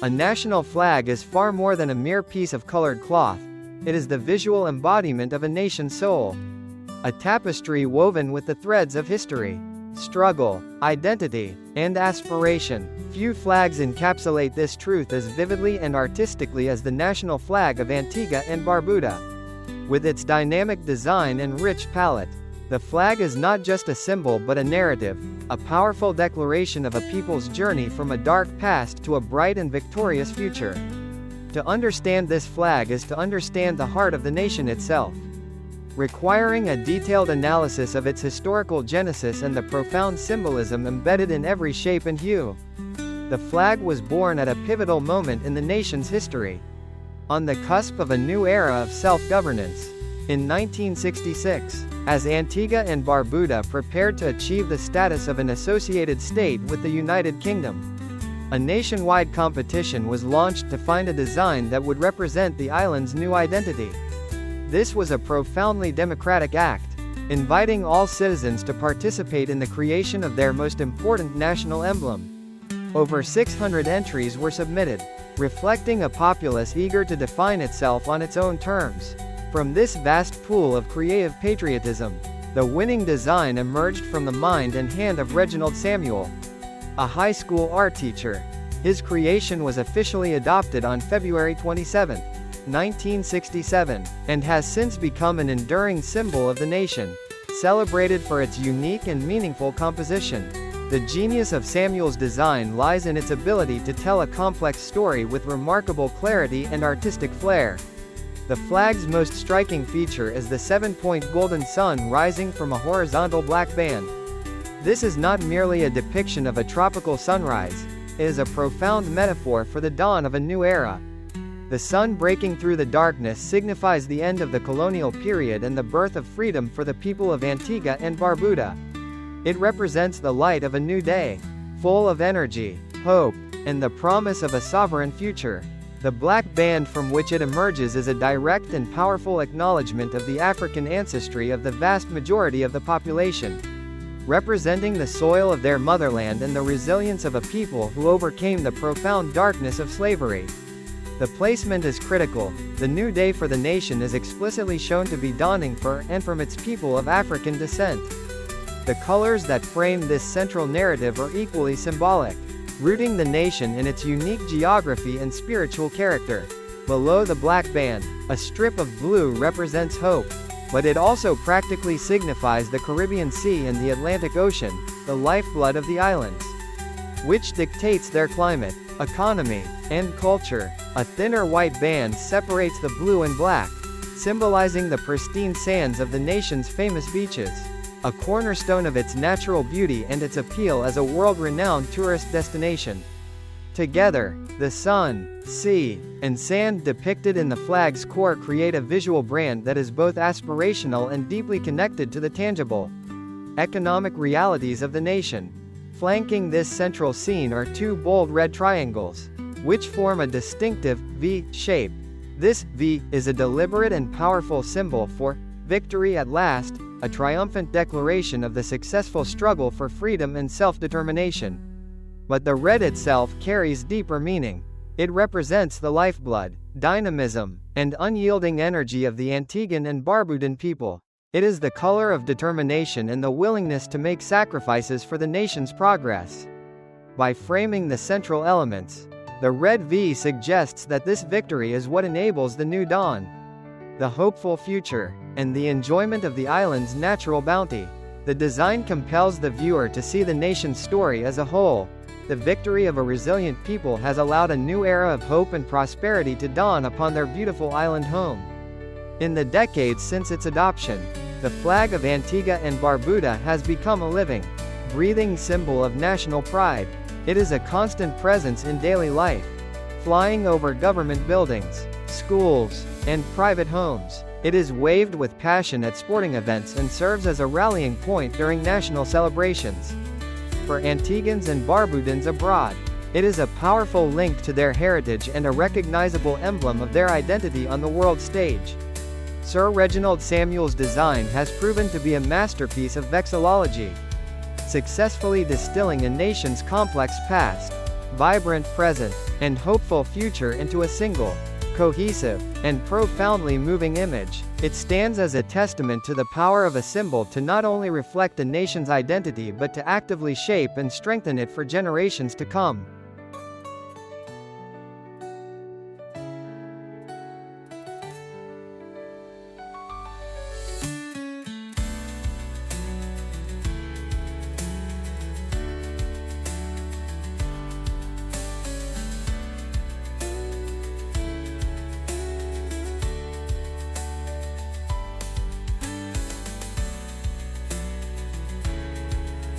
A national flag is far more than a mere piece of colored cloth. It is the visual embodiment of a nation's soul. A tapestry woven with the threads of history, struggle, identity, and aspiration. Few flags encapsulate this truth as vividly and artistically as the national flag of Antigua and Barbuda. With its dynamic design and rich palette, the flag is not just a symbol but a narrative, a powerful declaration of a people's journey from a dark past to a bright and victorious future. To understand this flag is to understand the heart of the nation itself, requiring a detailed analysis of its historical genesis and the profound symbolism embedded in every shape and hue. The flag was born at a pivotal moment in the nation's history, on the cusp of a new era of self-governance. In 1966, as Antigua and Barbuda prepared to achieve the status of an associated state with the United Kingdom, a nationwide competition was launched to find a design that would represent the island's new identity. This was a profoundly democratic act, inviting all citizens to participate in the creation of their most important national emblem. Over 600 entries were submitted, reflecting a populace eager to define itself on its own terms. From this vast pool of creative patriotism, the winning design emerged from the mind and hand of Reginald Samuel, a high school art teacher. His creation was officially adopted on February 27, 1967, and has since become an enduring symbol of the nation, celebrated for its unique and meaningful composition. The genius of Samuel's design lies in its ability to tell a complex story with remarkable clarity and artistic flair. The flag's most striking feature is the 7-point golden sun rising from a horizontal black band. This is not merely a depiction of a tropical sunrise, it is a profound metaphor for the dawn of a new era. The sun breaking through the darkness signifies the end of the colonial period and the birth of freedom for the people of Antigua and Barbuda. It represents the light of a new day, full of energy, hope, and the promise of a sovereign future. The black band from which it emerges is a direct and powerful acknowledgement of the African ancestry of the vast majority of the population, representing the soil of their motherland and the resilience of a people who overcame the profound darkness of slavery. The placement is critical. The new day for the nation is explicitly shown to be dawning for and from its people of African descent. The colors that frame this central narrative are equally symbolic, rooting the nation in its unique geography and spiritual character. Below the black band, a strip of blue represents hope, but it also practically signifies the Caribbean Sea and the Atlantic Ocean, the lifeblood of the islands, which dictates their climate, economy, and culture. A thinner white band separates the blue and black, symbolizing the pristine sands of the nation's famous beaches, a cornerstone of its natural beauty and its appeal as a world-renowned tourist destination. Together, the sun, sea, and sand depicted in the flag's core create a visual brand that is both aspirational and deeply connected to the tangible, economic realities of the nation. Flanking this central scene are two bold red triangles, which form a distinctive V shape. This V is a deliberate and powerful symbol for victory at last, a triumphant declaration of the successful struggle for freedom and self-determination. But the red itself carries deeper meaning. It represents the lifeblood, dynamism, and unyielding energy of the Antiguan and Barbudan people. It is the color of determination and the willingness to make sacrifices for the nation's progress. By framing the central elements, the red V suggests that this victory is what enables the new dawn, the hopeful future, and the enjoyment of the island's natural bounty. The design compels the viewer to see the nation's story as a whole. The victory of a resilient people has allowed a new era of hope and prosperity to dawn upon their beautiful island home. In the decades since its adoption, the flag of Antigua and Barbuda has become a living, breathing symbol of national pride. It is a constant presence in daily life, flying over government buildings, schools, and private homes. It is waved with passion at sporting events and serves as a rallying point during national celebrations. For Antiguans and Barbudans abroad, it is a powerful link to their heritage and a recognizable emblem of their identity on the world stage. Sir Reginald Samuel's design has proven to be a masterpiece of vexillology, successfully distilling a nation's complex past. vibrant present, and hopeful future into a single, cohesive, and profoundly moving image. It stands as a testament to the power of a symbol to not only reflect a nation's identity but to actively shape and strengthen it for generations to come.